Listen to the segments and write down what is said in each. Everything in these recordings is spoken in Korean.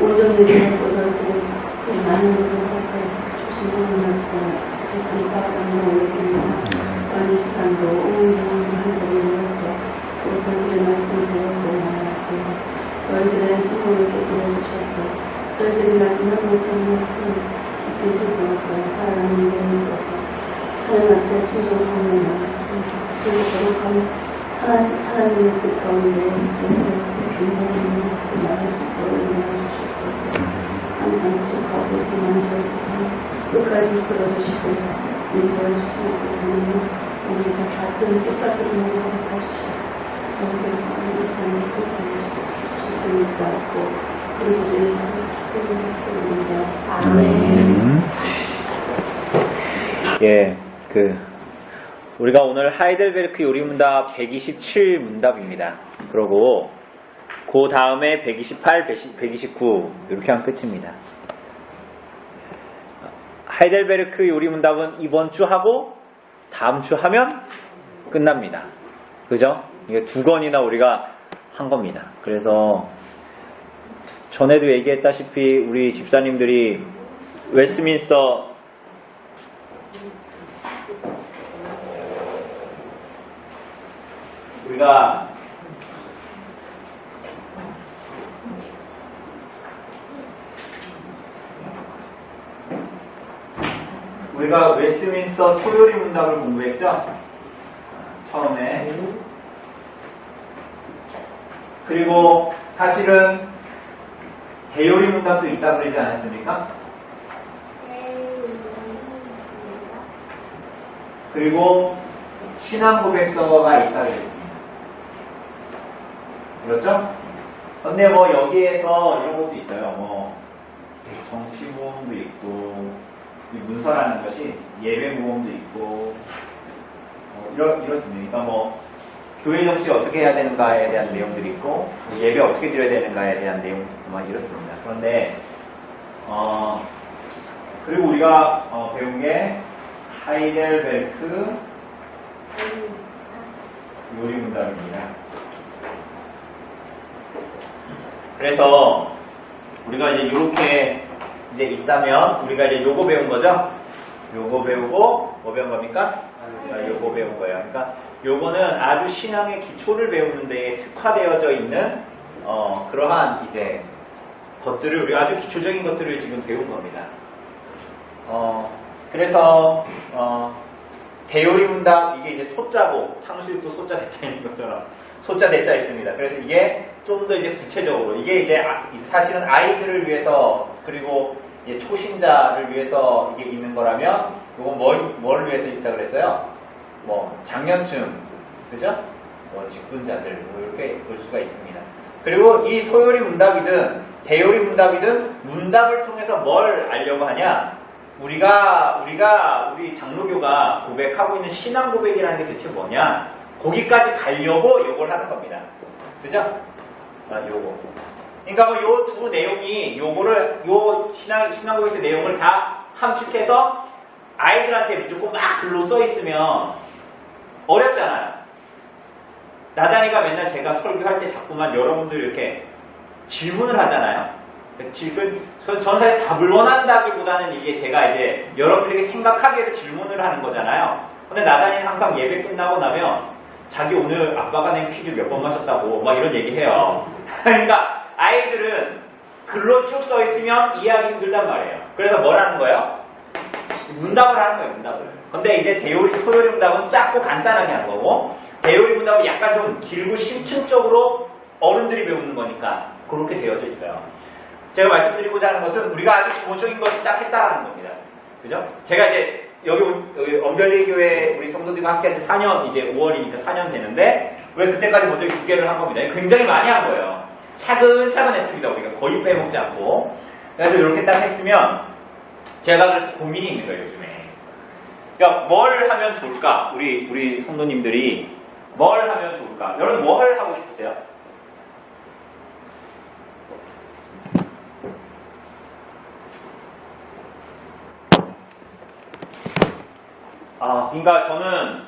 오전에 오전에 많은 분들께서 주시는 말씀 감사하다는 올려드립니다. 어느 시간도 오늘을 위해서 오전에 말씀 드렸고 저희들의 수고를 깨뜨려주셔서 저희들이 말씀하고 있는 말씀 깊이 새겨서 살아가는 일에 있어서 하나님 앞에 순종하는 말씀 그리고 하나님의 뜻 가운데 굉장히 나를 수고를 인하주시옵소서. 항상 부족하고 있지만 저희께서 끝까지 끌어주시고서 인도해주시는 것은 우리 다 같은 똑같은 일을 해주시고 저희들과 이 시간에 끝까지 주시기 쌓고 그리고 예수를 기도합니다. 아멘. 예, 우리가 오늘 하이델베르크 요리문답 127 문답입니다. 그러고 그 다음에 128, 129 이렇게 하면 끝입니다. 하이델베르크 요리문답은 이번 주 하고 다음 주 하면 끝납니다. 그죠? 이게 2권이나 우리가 한 겁니다. 그래서 전에도 얘기했다시피 우리 집사님들이 웨스트민스터 우리가 웨스트민스터 소요리 문답을 공부했죠? 처음에. 그리고 사실은 대요리 문답도 있다고 그러지 않았습니까? 그리고 신앙 고백서가 있다고 그랬습니다. 그렇죠? 근데 여기에서 이런 것도 있어요. 정치 모험도 있고, 이 문서라는 것이 예배 모험도 있고, 이렇습니다. 그러니까 교회 정치 어떻게 해야 되는가에 대한 내용들이 있고, 예배 어떻게 드려야 되는가에 대한 내용도 있고, 이렇습니다. 그런데, 그리고 우리가 배운 게 하이델베르크 요리 문답입니다. 그래서 우리가 이제 이렇게 이제 있다면 우리가 이제 요거 배운 거죠? 요거 배우고 뭐 배운 겁니까? 요거 배운 거예요. 그러니까 요거는 아주 신앙의 기초를 배우는 데에 특화되어져 있는 그러한 이제 것들을 우리가 아주 기초적인 것들을 지금 배운 겁니다. 그래서 대요리 문답 이게 이제 소자고 탕수육도 소자 대자인 것처럼 소자 대자 있습니다. 그래서 이게 좀 더 이제 구체적으로 이게 이제 사실은 아이들을 위해서 그리고 이제 초신자를 위해서 이게 있는 거라면 이건 뭘 위해서 있다 그랬어요? 장년층 그죠? 직분자들 이렇게 볼 수가 있습니다. 그리고 이 소요리 문답이든 대요리 문답이든 문답을 통해서 뭘 알려고 하냐? 우리 장로교가 고백하고 있는 신앙 고백이라는 게 대체 뭐냐? 거기까지 가려고 요걸 하는 겁니다. 그죠? 요거. 그러니까 요 두 내용이 요 신앙 고백의 내용을 다 함축해서 아이들한테 무조건 막 글로 써 있으면 어렵잖아요. 나단이가 맨날 제가 설교할 때 자꾸만 여러분들 이렇게 질문을 하잖아요. 저는 사실 답을 원한다기보다는 이게 제가 이제 여러분들에게 생각하기 위해서 질문을 하는 거잖아요. 근데 나단이는 항상 예배 끝나고 나면 자기 오늘 아빠가 낸 퀴즈 몇 번 맞췄다고 막 이런 얘기 해요. 그러니까 아이들은 글로 쭉 써 있으면 이해하기 힘들단 말이에요. 그래서 뭘 하는 거예요? 문답을 하는 거예요, 문답을. 근데 이제 소요리 문답은 작고 간단하게 하는 거고, 대요리 문답은 약간 좀 길고 심층적으로 어른들이 배우는 거니까 그렇게 되어져 있어요. 제가 말씀드리고자 하는 것은 우리가 아주 기본적인 것을 딱 했다라는 겁니다. 그죠? 제가 이제 여기 엄별리 교회 우리 성도들과 함께 한 지 4년, 이제 5월이니까 4년 되는데, 왜 그때까지 먼저 6개를 한 겁니다. 굉장히 많이 한 거예요. 차근차근 했습니다. 우리가 거의 빼먹지 않고. 그래서 이렇게 딱 했으면, 제가 그래서 고민이 있는 거예요, 요즘에. 그러니까 뭘 하면 좋을까? 우리 성도님들이 뭘 하면 좋을까? 여러분 뭘 하고 싶으세요? 그러니까 저는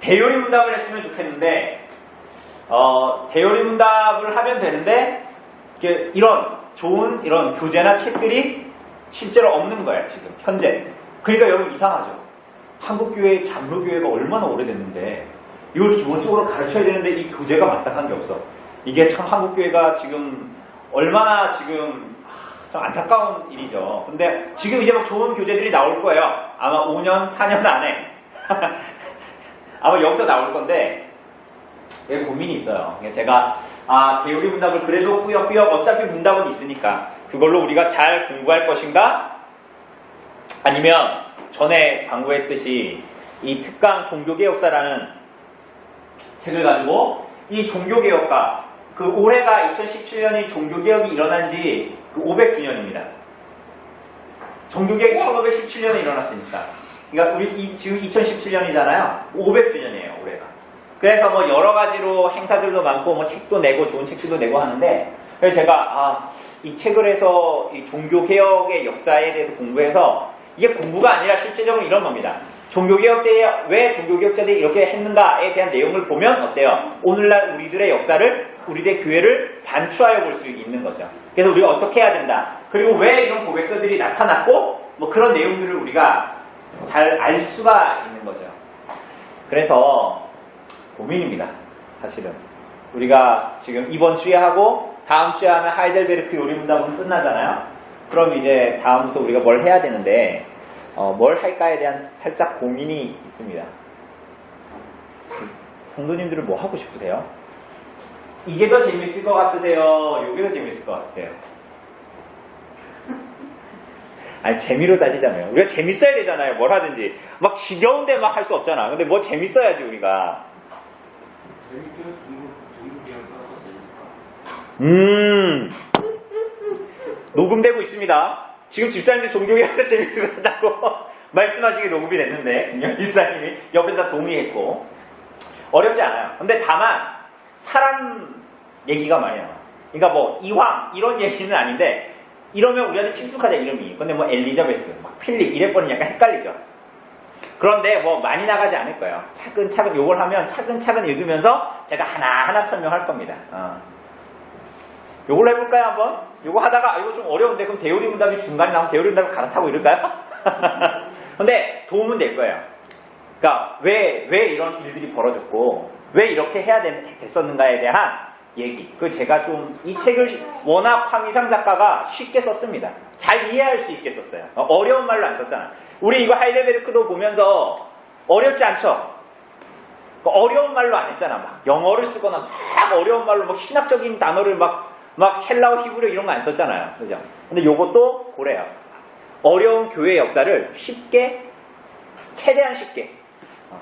대요리 문답을 했으면 좋겠는데 대요리 문답을 하면 되는데 이런 좋은 이런 교재나 책들이 실제로 없는 거야 지금 현재. 그러니까 여러분 이상하죠. 한국교회 장로교회가 얼마나 오래됐는데 이걸 기본적으로 가르쳐야 되는데 이 교재가 마땅한 게 없어. 이게 참 한국교회가 지금 얼마나 지금 참 안타까운 일이죠. 근데 지금 이제 막 좋은 교재들이 나올 거예요. 아마 5년, 4년 안에 아마 여기서 나올 건데 고민이 있어요. 제가 개요리 문답을 그래도 꾸역꾸역 어차피 문답은 있으니까 그걸로 우리가 잘 공부할 것인가? 아니면 전에 광고했듯이 이 특강 종교개혁사라는 책을 가지고 이 종교개혁과 그 올해가 2017년이 종교개혁이 일어난 지 그 500주년입니다. 종교개혁이 1517년에 일어났으니까. 그러니까 우리 지금 2017년이잖아요. 500주년이에요, 올해가. 그래서 뭐 여러 가지로 행사들도 많고 뭐 책도 내고 좋은 책들도 내고 하는데 그래서 제가 이 책을 해서 이 종교개혁의 역사에 대해서 공부해서 이게 공부가 아니라 실제적으로 이런 겁니다. 종교개혁 때에 왜 종교개혁자들이 이렇게 했는가에 대한 내용을 보면 어때요? 오늘날 우리들의 역사를 우리들의 교회를 반추하여 볼 수 있는 거죠. 그래서 우리가 어떻게 해야 된다. 그리고 왜 이런 고백서들이 나타났고 뭐 그런 내용들을 우리가 잘 알 수가 있는 거죠. 그래서 고민입니다. 사실은 우리가 지금 이번 주에 하고 다음 주에 하면 하이델베르크 요리문답은 끝나잖아요. 그럼 이제 다음부터 우리가 뭘 해야 되는데 뭘 할까에 대한 살짝 고민이 있습니다. 성도님들은 뭐 하고 싶으세요? 이게 더 재밌을 것 같으세요? 이게 더 재밌을 것 같으세요? 아니 재미로 따지자면 우리가 재밌어야 되잖아요. 뭘 하든지 막 지겨운데 막 할 수 없잖아. 근데 뭐 재밌어야지 우리가. 녹음되고 있습니다. 지금 집사님들 종교개혁에서 재밌으다고 말씀하시기 녹음이 됐는데 집사님이 옆에서 다 동의했고 어렵지 않아요. 근데 다만 사람 얘기가 많이 나와요. 그러니까 뭐 이황 이런 얘기는 아닌데 이러면 우리한테 친숙하자 이름이. 근데 뭐 엘리자베스, 막 필립 이래버리면 약간 헷갈리죠. 그런데 뭐 많이 나가지 않을 거예요. 차근차근 요걸 하면 차근차근 읽으면서 제가 하나하나 설명할 겁니다. 요걸로 해볼까요 한번? 요거 하다가 이거 좀 어려운데 그럼 대요리 문답이 중간에 나오면 대요리 문답을 갈아타고 이럴까요? 근데 도움은 될 거예요. 그러니까 왜 이런 일들이 벌어졌고 왜 이렇게 해야 됐었는가에 대한 얘기. 그 제가 좀 이 책을 워낙 황희상 작가가 쉽게 썼습니다. 잘 이해할 수 있게 썼어요. 어려운 말로 안 썼잖아. 우리 이거 하이델베르크도 보면서 어렵지 않죠? 어려운 말로 안 했잖아. 막 영어를 쓰거나 막 어려운 말로 막 신학적인 단어를 막 헬라어 히브리어 이런 거 안 썼잖아요. 그죠? 근데 요것도 그래요. 어려운 교회 역사를 쉽게, 최대한 쉽게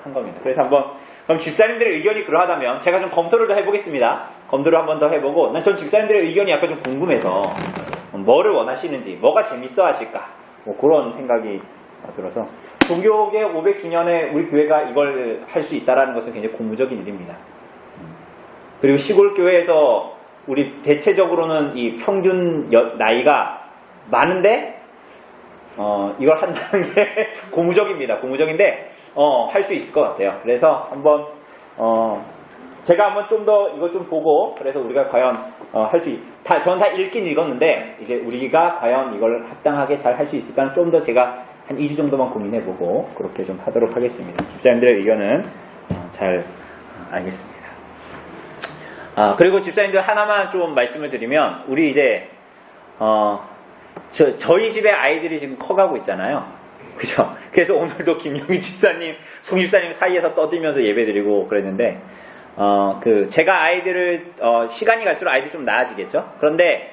한 겁니다. 그래서 그럼 집사님들의 의견이 그러하다면 제가 좀 검토를 더 해보겠습니다. 검토를 한번 더 해보고 전 집사님들의 의견이 약간 좀 궁금해서 뭐를 원하시는지, 뭐가 재밌어 하실까 뭐 그런 생각이 들어서 종교개혁 500주년에 우리 교회가 이걸 할 수 있다는 것은 굉장히 고무적인 일입니다. 그리고 시골 교회에서 우리 대체적으로는 이 평균 나이가 많은데 이걸 한다는 게 고무적입니다. 고무적인데 할 수 있을 것 같아요. 그래서 한번 제가 한번 좀 더 이거 좀 보고 그래서 우리가 과연 할 수 저는 다 읽긴 읽었는데 이제 우리가 과연 이걸 합당하게 잘 할 수 있을까는 좀 더 제가 한 2주 정도만 고민해보고 그렇게 좀 하도록 하겠습니다. 집사님들의 의견은 잘 알겠습니다. 그리고 집사님들 하나만 좀 말씀을 드리면 우리 이제 저희 집에 아이들이 지금 커가고 있잖아요. 그죠? 그래서 오늘도 김영희 집사님, 송 집사님 사이에서 떠들면서 예배드리고 그랬는데 제가 아이들을 시간이 갈수록 아이들이 좀 나아지겠죠? 그런데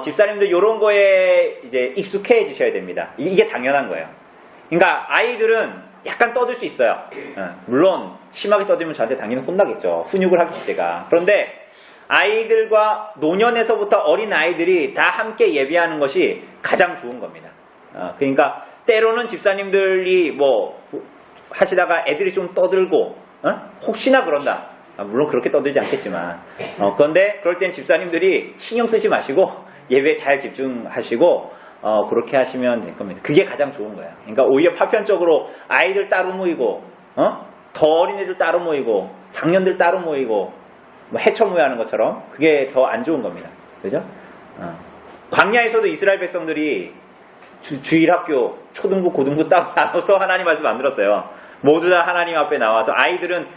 집사님들 이런 거에 이제 익숙해지셔야 됩니다. 이게 당연한 거예요. 그러니까 아이들은 약간 떠들 수 있어요. 물론 심하게 떠들면 저한테 당연히 혼나겠죠. 훈육을 하겠지 제가. 그런데 아이들과 노년에서부터 어린 아이들이 다 함께 예배하는 것이 가장 좋은 겁니다. 그러니까 때로는 집사님들이 뭐 하시다가 애들이 좀 떠들고 혹시나 그런다. 물론 그렇게 떠들지 않겠지만 그런데 그럴 땐 집사님들이 신경 쓰지 마시고 예배에 잘 집중하시고 그렇게 하시면 될 겁니다. 그게 가장 좋은 거예요. 그러니까 오히려 파편적으로 아이들 따로 모이고 더 어린 애들 따로 모이고 장년들 따로 모이고 뭐 해처모여 하는 것처럼 그게 더 안 좋은 겁니다. 그죠? 광야에서도 이스라엘 백성들이 주일학교, 초등부, 고등부 딱 나눠서 하나님 말씀 만들었어요. 모두 다 하나님 앞에 나와서 아이들은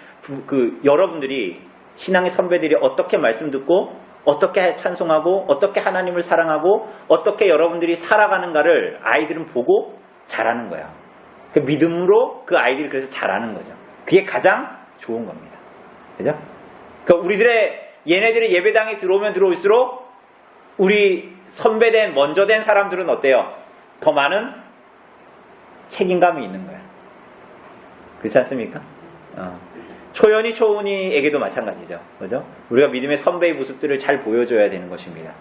여러분들이 신앙의 선배들이 어떻게 말씀 듣고 어떻게 찬송하고 어떻게 하나님을 사랑하고 어떻게 여러분들이 살아가는가를 아이들은 보고 자라는 거예요. 그 믿음으로 그 아이들이 그래서 자라는 거죠. 그게 가장 좋은 겁니다. 그죠? 그러니까 얘네들이 예배당에 들어오면 들어올수록 우리 선배된 먼저 된 사람들은 어때요? 더 많은 책임감이 있는 거야. 그렇지 않습니까? 초연이 초은이에게도 마찬가지죠. 그죠? 우리가 믿음의 선배의 모습들을 잘 보여줘야 되는 것입니다.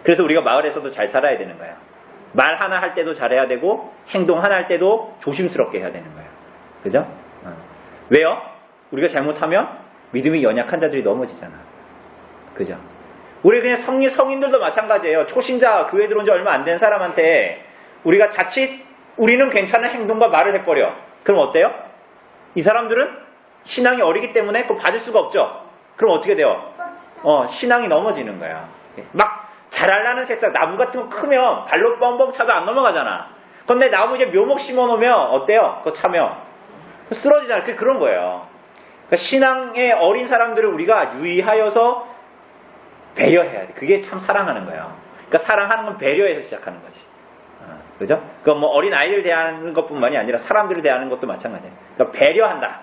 그래서 우리가 마을에서도 잘 살아야 되는 거야. 말 하나 할 때도 잘해야 되고 행동 하나 할 때도 조심스럽게 해야 되는 거야. 그죠? 왜요? 우리가 잘못하면 믿음이 연약한 자들이 넘어지잖아. 그죠? 우리 그냥 성인들도 마찬가지예요. 초신자 교회 들어온 지 얼마 안 된 사람한테 우리가 자칫 우리는 괜찮은 행동과 말을 해버려. 그럼 어때요? 이 사람들은 신앙이 어리기 때문에 그거 받을 수가 없죠. 그럼 어떻게 돼요? 신앙이 넘어지는 거야. 막 자랄라는 새싹, 나무 같은 거 크면 발로 뻥뻥 차도 안 넘어가잖아. 근데 나무 이제 묘목 심어놓으면 어때요? 그거 차면 쓰러지잖아. 그런 거예요. 그러니까 신앙의 어린 사람들을 우리가 유의하여서 배려해야 돼. 그게 참 사랑하는 거예요. 그러니까 사랑하는 건 배려해서 시작하는 거지. 그죠? 그건 뭐 어린 아이들 대하는 것뿐만이 아니라 사람들을 대하는 것도 마찬가지예요. 그러니까 배려한다.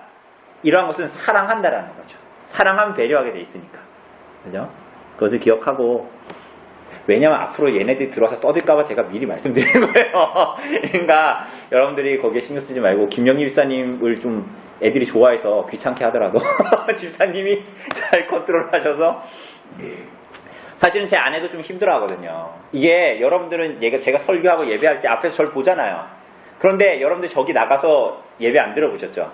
이러한 것은 사랑한다라는 거죠. 사랑하면 배려하게 돼 있으니까. 그죠? 그것을 기억하고, 왜냐면 앞으로 얘네들이 들어와서 떠들까봐 제가 미리 말씀드리는 거예요. 그러니까 여러분들이 거기에 신경 쓰지 말고, 김영희 집사님을 좀 애들이 좋아해서 귀찮게 하더라도 집사님이 잘 컨트롤 하셔서, 사실은 제 아내도 좀 힘들어 하거든요. 이게 여러분들은 제가 설교하고 예배할 때 앞에서 저를 보잖아요. 그런데 여러분들 저기 나가서 예배 안 들어보셨죠?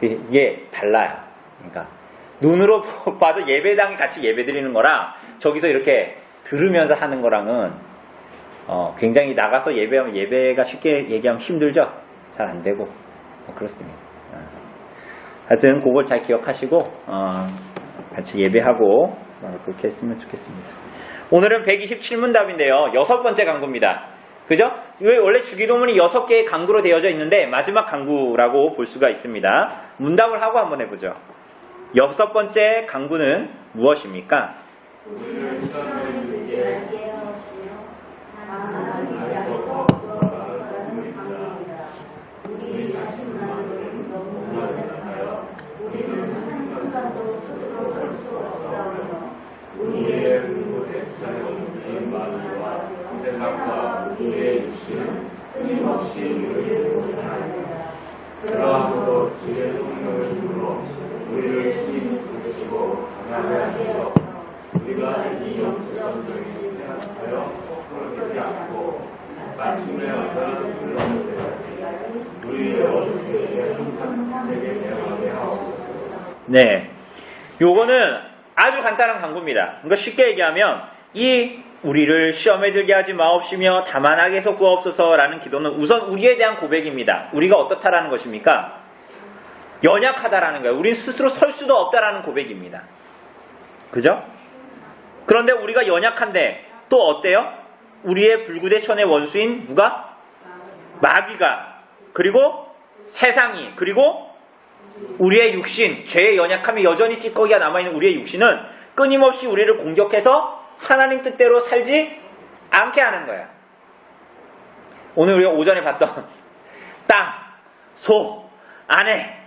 이게 달라요. 그러니까 눈으로 봐서 예배당에 같이 예배 드리는 거랑 저기서 이렇게 들으면서 하는 거랑은 굉장히 나가서 예배하면 예배가 쉽게 얘기하면 힘들죠? 잘 안 되고 그렇습니다. 하여튼 그걸 잘 기억하시고 같이 예배하고 그렇게 했으면 좋겠습니다. 오늘은 127문답인데요. 6번째 강구입니다. 그죠? 원래 주기도문이 6개의 강구로 되어져 있는데 마지막 강구라고 볼 수가 있습니다. 문답을 하고 한번 해보죠. 6번째 강구는 무엇입니까? 우리는 시험을 들지 않게 하옵시며 다만 약도 없어서라는 강구입니다. 우리 자신만을 너무 연약하여 우리는 한순간도 스스로 설 수 없사오며 우리의 불못에 지나친 마음과 세상과 우리의 육신은 끊임없이 우리를 고통합니다. 그러함으로 주의 성령의 힘으로 우리를 친히 붙드시고 강하게 하셔서 우리가 이 영적인 생각하여 그렇게 않고 마침내 어떠한 불러올 때까지 우리의 어둠에 항상 세계 대하게 하옵소서. 네, 요거는 아주 간단한 강구입니다. 그러니까 쉽게 얘기하면 이 우리를 시험에 들게 하지 마옵시며 다만하게 해서 구하옵소서라는 기도는 우선 우리에 대한 고백입니다. 우리가 어떻다라는 것입니까? 연약하다라는 거예요. 우린 스스로 설 수도 없다라는 고백입니다. 그죠? 그런데 우리가 연약한데 또 어때요? 우리의 불구대천의 원수인 누가? 마귀가, 그리고 세상이, 그리고 우리의 육신, 죄의 연약함이 여전히 찌꺼기가 남아있는 우리의 육신은 끊임없이 우리를 공격해서 하나님 뜻대로 살지 않게 하는 거야. 오늘 우리가 오전에 봤던 땅, 소, 아내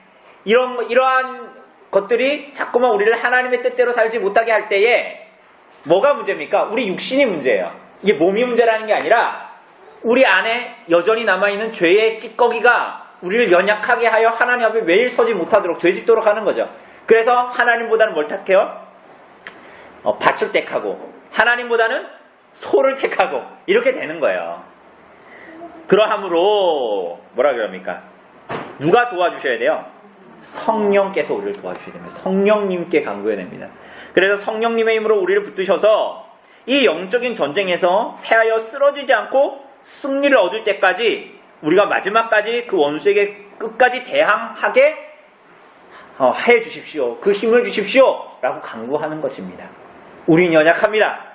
이러한 것들이 자꾸만 우리를 하나님의 뜻대로 살지 못하게 할 때에 뭐가 문제입니까? 우리 육신이 문제예요. 이게 몸이 문제라는 게 아니라 우리 안에 여전히 남아있는 죄의 찌꺼기가 우리를 연약하게 하여 하나님 앞에 매일 서지 못하도록 되짓도록 하는 거죠. 그래서 하나님보다는 뭘 택해요? 밭을 택하고 하나님보다는 소를 택하고 이렇게 되는 거예요. 그러함으로 뭐라 그럽니까? 누가 도와주셔야 돼요? 성령께서 우리를 도와주셔야 됩니다. 성령님께 간구해야 됩니다. 그래서 성령님의 힘으로 우리를 붙드셔서 이 영적인 전쟁에서 패하여 쓰러지지 않고 승리를 얻을 때까지 우리가 마지막까지 그 원수에게 끝까지 대항하게 해 주십시오. 그 힘을 주십시오. 라고 간구하는 것입니다. 우린 연약합니다.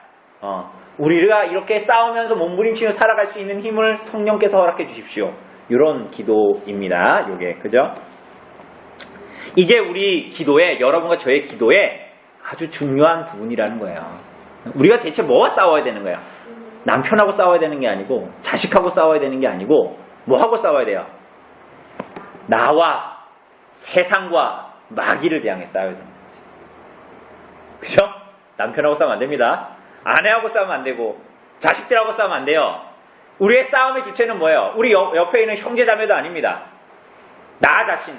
우리가 이렇게 싸우면서 몸부림치며 살아갈 수 있는 힘을 성령께서 허락해 주십시오. 이런 기도입니다. 요게 그죠? 이게 우리 기도에, 여러분과 저의 기도에 아주 중요한 부분이라는 거예요. 우리가 대체 뭐와 싸워야 되는 거야? 남편하고 싸워야 되는 게 아니고, 자식하고 싸워야 되는 게 아니고, 뭐하고 싸워야 돼요? 나와 세상과 마귀를 대항해 싸워야 되는 거지. 그죠? 남편하고 싸우면 안 됩니다. 아내하고 싸우면 안 되고, 자식들하고 싸우면 안 돼요. 우리의 싸움의 주체는 뭐예요? 우리 옆에 있는 형제자매도 아닙니다. 나 자신,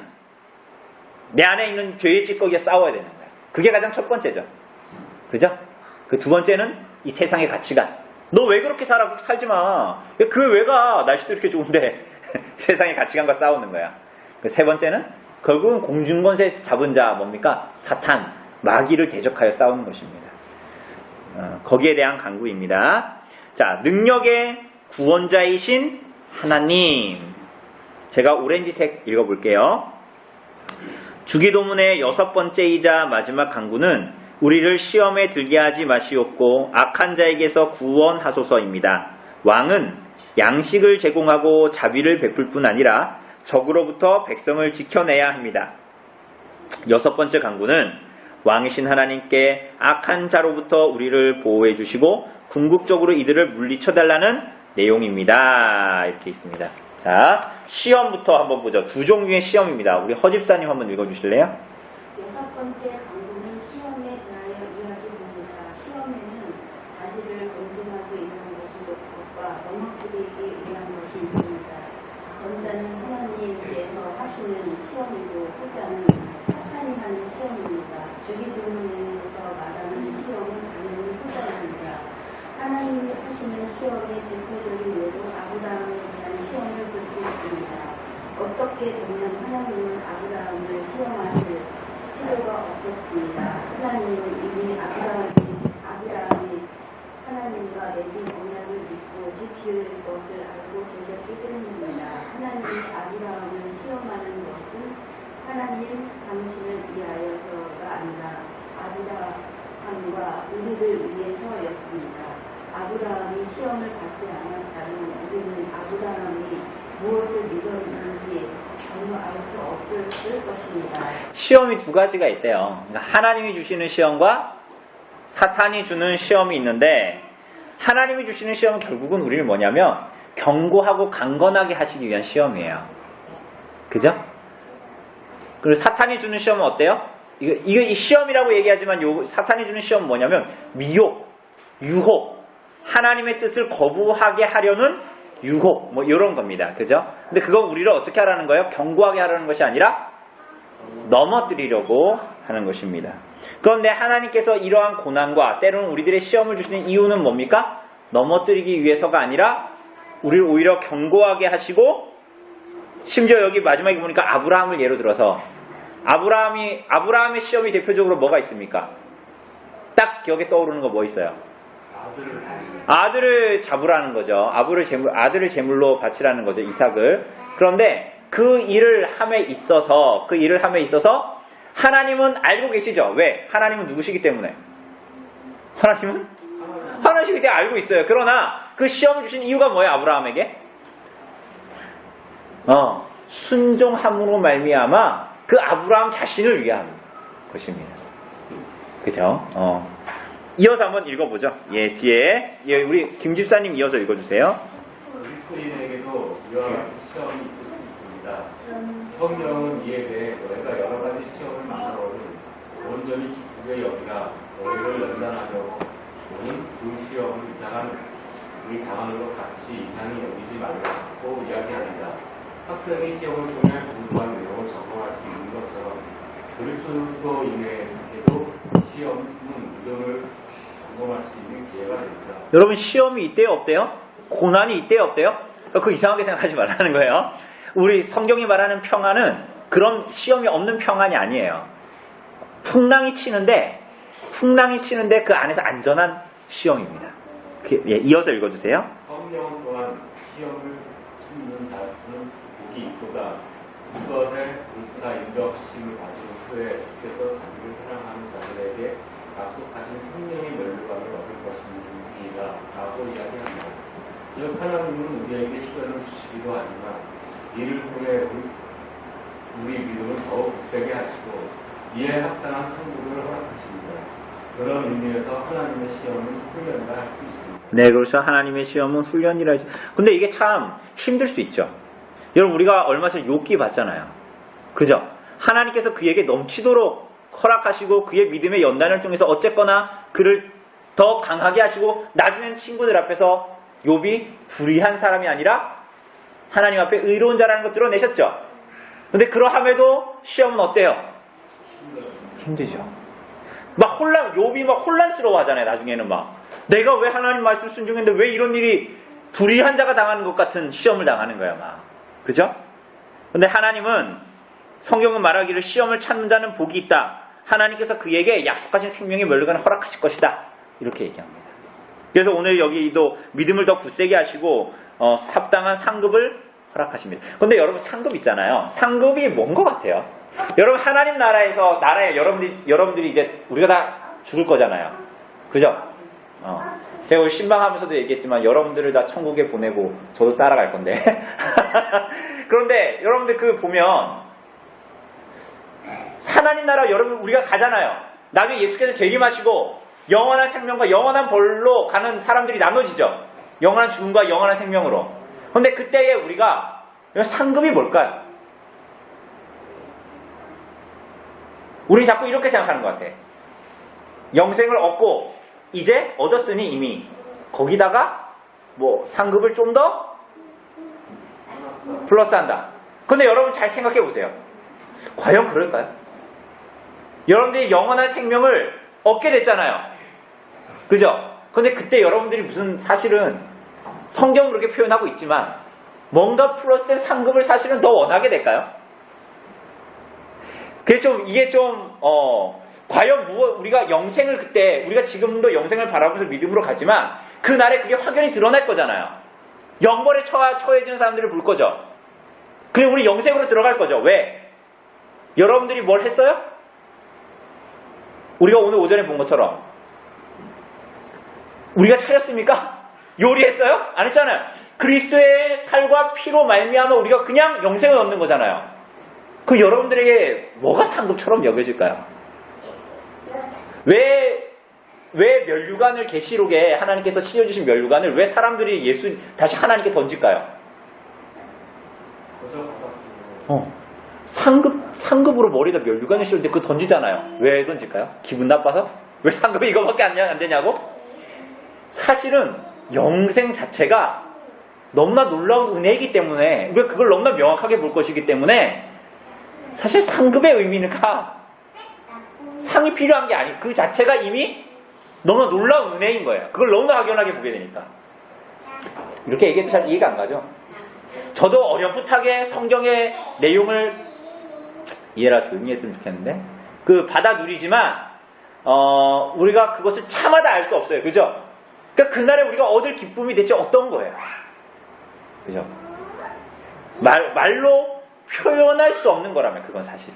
내 안에 있는 죄의 찌꺼기에 싸워야 되는 거예요. 그게 가장 첫 번째죠. 그죠? 그 두 번째는 이 세상의 가치관. 너 왜 그렇게 살아? 그렇게 살지 마. 그 왜 가? 날씨도 이렇게 좋은데 세상의 가치관과 싸우는 거야. 그 세 번째는 결국은 공중권세 잡은 자 뭡니까? 사탄, 마귀를 대적하여 싸우는 것입니다. 거기에 대한 강구입니다. 자, 능력의 구원자이신 하나님. 제가 오렌지색 읽어볼게요. 주기도문의 6번째이자 마지막 강구는 우리를 시험에 들게 하지 마시옵고 악한 자에게서 구원하소서입니다. 왕은 양식을 제공하고 자비를 베풀 뿐 아니라 적으로부터 백성을 지켜내야 합니다. 6번째 강구는 왕이신 하나님께 악한 자로부터 우리를 보호해 주시고 궁극적으로 이들을 물리쳐달라는 내용입니다. 이렇게 있습니다. 자, 시험부터 한번 보죠. 두 종류의 시험입니다. 우리 허집사님 한번 읽어주실래요? 6번째 강구는 시험에 대하여 이야기합니다. 시험에는 자질을 검증하고 있는 것과 넘어뜨리기 위한 것이 있습니다. 전자는 하나님께서 하시는 시험이고 후자는 사탄이 하는 시험입니다. 주기도문에서 말하는 시험은 당연히 후자입니다. 하나님이 하시는 시험의 대표적인 예로 아브라함에 대한 시험을 볼 수 있습니다. 어떻게 보면 하나님은 아브라함을 시험하실 필요가 없었습니다. 하나님은 이미 아브라함이 하나님과 맺은 언약을 믿고 지킬 것을 알고 계셨기 때문입니다. 하나님이 아브라함을 시험하는 것은 하나님 당신을 위하여서가 아니라 아브라함과 우리를 위해서였습니다. 아브라함이 시험을 받지 않았다면 우리는 아브라함이 무엇을 믿었는지 전혀 알 수 없을 것입니다. 시험이 두 가지가 있대요. 그러니까 하나님이 주시는 시험과 사탄이 주는 시험이 있는데, 하나님이 주시는 시험은 결국은 우리를 뭐냐면 경고하고 강건하게 하시기 위한 시험이에요. 그죠? 그리고 사탄이 주는 시험은 어때요? 이거 이 시험이라고 얘기하지만 사탄이 주는 시험은 뭐냐면 미혹, 유혹, 하나님의 뜻을 거부하게 하려는 유혹, 뭐 이런 겁니다. 그죠? 근데 그건 우리를 어떻게 하라는 거예요? 경고하게 하라는 것이 아니라 넘어뜨리려고 하는 것입니다. 그런데 하나님께서 이러한 고난과 때로는 우리들의 시험을 주시는 이유는 뭡니까? 넘어뜨리기 위해서가 아니라 우리를 오히려 경고하게 하시고, 심지어 여기 마지막에 보니까 아브라함을 예로 들어서 아브라함의 시험이 대표적으로 뭐가 있습니까? 딱 기억에 떠오르는 거 뭐 있어요? 아들을 잡으라는 거죠. 아들을 제물로 바치라는 거죠. 이삭을. 그런데 그 일을 함에 있어서 하나님은 알고 계시죠? 왜? 하나님은 누구시기 때문에? 하나님은 하나님이시기 때문에 알고 있어요. 그러나 그 시험을 주신 이유가 뭐예요? 아브라함에게? 순종함으로 말미암아 그 아브라함 자신을 위한 것입니다. 그죠? 이어서 한번 읽어보죠. 예, 뒤에 우리 김 집사님 이어서 읽어주세요. 그리스도인에게도 이와 같은 시험이 있을 수 있습니다. 성령은 이에 대해 너희가 여러 가지 시험을 만나거든 온전히 기쁘게 여기라. 너희를 연단하려고 너는 그 시험을 이상한 우리 당하는 것 같이 이상히 여기지 말고 이야기합니다. 학생이 시험을 통해 궁금한 내용을 적응할 수 있는 것처럼 그리스도인에게도 시험은 믿음을 점검할 수 있는 기회가 됩니다. 여러분, 시험이 있대요, 없대요? 고난이 있대요, 없대요? 그 이상하게 생각하지 말라는 거예요. 우리 성경이 말하는 평안은 그런 시험이 없는 평안이 아니에요. 풍랑이 치는데 그 안에서 안전한 시험입니다. 이어서 읽어주세요. 성령 또한 시험을 치는 자는 복이 있도다. 이것에 의사 인정하심을 가진 후에 주께서 자기를 사랑하는 자들에게 약속하신 성령의 면류관을 얻을 것입니다. 것입니다. 라고 이야기합니다. 즉 하나님은 우리에게 시련을 주시기도 하지만 이를 통해 우리 믿음을 더욱 굳세게 하시고 이에 합당한 상급을 허락하십니다. 그런 의미에서 하나님의 시험은 훈련이라 할 수 있습니다. 네, 그렇죠. 하나님의 시험은 훈련이라 했죠. 근데 이게 참 힘들 수 있죠. 여러분, 우리가 얼마 전에 욥기 봤잖아요. 그죠? 하나님께서 그에게 넘치도록 허락하시고 그의 믿음의 연단을 통해서 어쨌거나 그를 더 강하게 하시고 나중엔 친구들 앞에서 욥이 불의한 사람이 아니라 하나님 앞에 의로운 자라는 걸 드러내셨죠. 근데 그러함에도 시험은 어때요? 힘들죠. 막 욥이 막 혼란스러워 하잖아요. 나중에는 막 내가 왜 하나님 말씀 순종했는데 왜 이런 일이 불의한 자가 당하는 것 같은 시험을 당하는 거야 막. 그죠? 근데 하나님은 성경은 말하기를 시험을 찾는 자는 복이 있다. 하나님께서 그에게 약속하신 생명의 멸류관을 허락하실 것이다. 이렇게 얘기합니다. 그래서 오늘 여기도 믿음을 더 굳세게 하시고 합당한 상급을 허락하십니다. 근데 여러분 상급 있잖아요. 상급이 뭔 것 같아요? 여러분 하나님 나라에 여러분들이 이제 우리가 다 죽을 거잖아요. 그죠? 제가 오늘 신방하면서도 얘기했지만 여러분들을 다 천국에 보내고 저도 따라갈 건데 그런데 여러분들 보면 하나님 나라 여러분 우리가 가잖아요. 나중에 예수께서 재림하시고 영원한 생명과 영원한 벌로 가는 사람들이 나눠지죠. 영원한 죽음과 영원한 생명으로. 그런데 그때에 우리가 상급이 뭘까요? 우리 자꾸 이렇게 생각하는 것 같아. 영생을 얻고 이제 얻었으니 이미 거기다가 상급을 좀 더 플러스한다. 근데 여러분 잘 생각해 보세요. 과연 그럴까요? 여러분들이 영원한 생명을 얻게 됐잖아요. 그죠? 근데 그때 여러분들이 사실은 성경은 그렇게 표현하고 있지만 뭔가 플러스된 상급을 사실은 더 원하게 될까요? 이게 좀 과연 우리가 영생을 그때 우리가 지금도 영생을 바라보면서 믿음으로 가지만 그날에 그게 확연히 드러날 거잖아요. 영벌에 처해지는 사람들을 볼 거죠. 그리고 우리 영생으로 들어갈 거죠. 왜? 여러분들이 뭘 했어요? 우리가 오늘 오전에 본 것처럼 우리가 차렸습니까? 요리했어요? 안 했잖아요. 그리스도의 살과 피로 말미암아 우리가 그냥 영생을 얻는 거잖아요. 그럼 여러분들에게 뭐가 상급처럼 여겨질까요? 왜 면류관을 계시록에 하나님께서 씌워주신 면류관을 왜 사람들이 다시 하나님께 던질까요? 상급으로 머리에다 면류관을 씌우는데 그거 던지잖아요. 왜 던질까요? 기분 나빠서? 왜 상급이 이거밖에 안 되냐고? 사실은 영생 자체가 너무나 놀라운 은혜이기 때문에 우리가 그걸 너무나 명확하게 볼 것이기 때문에 사실 상급의 의미가 상이 필요한 게 아니 그 자체가 이미 너무나 놀라운 은혜인 거예요. 그걸 너무나 확연하게 보게 되니까. 이렇게 얘기해도 잘 이해가 안 가죠? 저도 어렴풋하게 성경의 내용을 이해라 조용히 했으면 좋겠는데 받아 누리지만 우리가 그것을 차마다 알 수 없어요. 그죠? 그러니까 그날에 우리가 얻을 기쁨이 대체 어떤 거예요? 그죠? 말로 표현할 수 없는 거라면 그건 사실.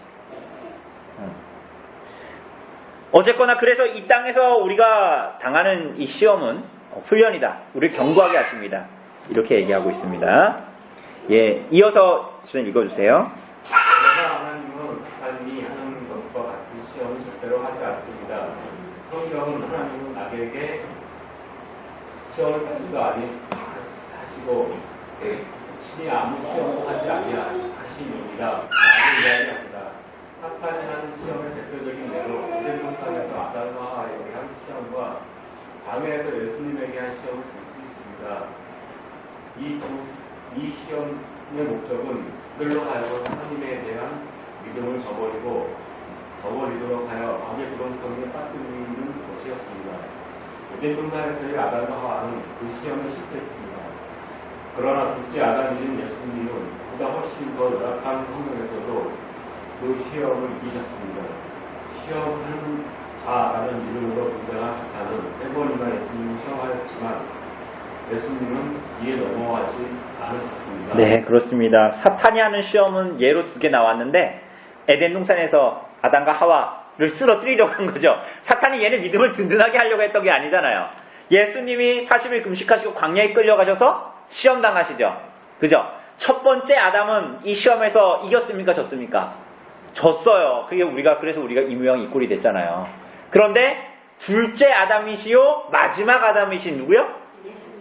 어쨌거나 그래서 이 땅에서 우리가 당하는 이 시험은 훈련이다. 우리를 견고하게 하십니다. 이렇게 얘기하고 있습니다. 예, 이어서 수님 읽어주세요. 그러나 하나님은 하나님이 하는 것과 같은 시험을 절대로 하지 않습니다. 성경은 하나님은 나에게 시험을 하지도 아니하시고 친히 아무 시험도 하지 아니하시니라 라고 이야기합니다. 사탄이 하는 시험의 대표적인 예로 에덴 동산에서 아담과 하와에게 한 시험과 광야에서 예수님에게 한 시험을 들 수 있습니다. 이 시험의 목적은 그들로 하여금 하나님에 대한 믿음을 저버리도록 하여 악의 구렁텅이에 빠뜨리는 것이었습니다. 에덴 동산에서의 아담과 하와는 그 시험을 실패했습니다. 그러나 둘째 아담이신 예수님은 보다 훨씬 더 열악한 환경에서도 그 시험을 이기셨습니다. 시험하는 자라는 이름으로 등장한 사탄은 세 번이나 예수님을 시험하였지만 예수님은 이에 넘어가지 않으셨습니다. 네, 그렇습니다. 사탄이 하는 시험은 예로 2개 나왔는데 에덴 동산에서 아담과 하와를 쓰러뜨리려고 한 거죠. 사탄이 얘네 믿음을 든든하게 하려고 했던 게 아니잖아요. 예수님이 40일 금식하시고 광야에 끌려가셔서 시험 당하시죠. 그죠? 첫 번째 아담은 이 시험에서 이겼습니까? 졌습니까? 졌어요. 그래서 우리가 이 모양 이 꼴이 됐잖아요. 그런데 둘째 아담이시요 마지막 아담이신 누구요?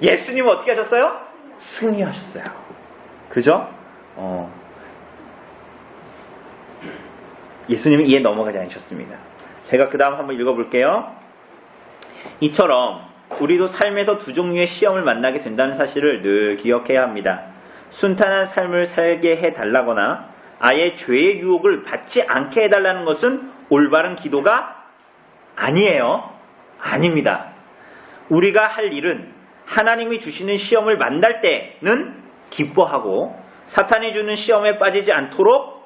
예수님은 어떻게 하셨어요? 승리하셨어요. 그죠? 예수님은 이에 넘어가지 않으셨습니다. 제가 그 다음 한번 읽어볼게요. 이처럼 우리도 삶에서 두 종류의 시험을 만나게 된다는 사실을 늘 기억해야 합니다. 순탄한 삶을 살게 해달라거나 아예 죄의 유혹을 받지 않게 해달라는 것은 올바른 기도가 아니에요. 아닙니다. 우리가 할 일은 하나님이 주시는 시험을 만날 때는 기뻐하고 사탄이 주는 시험에 빠지지 않도록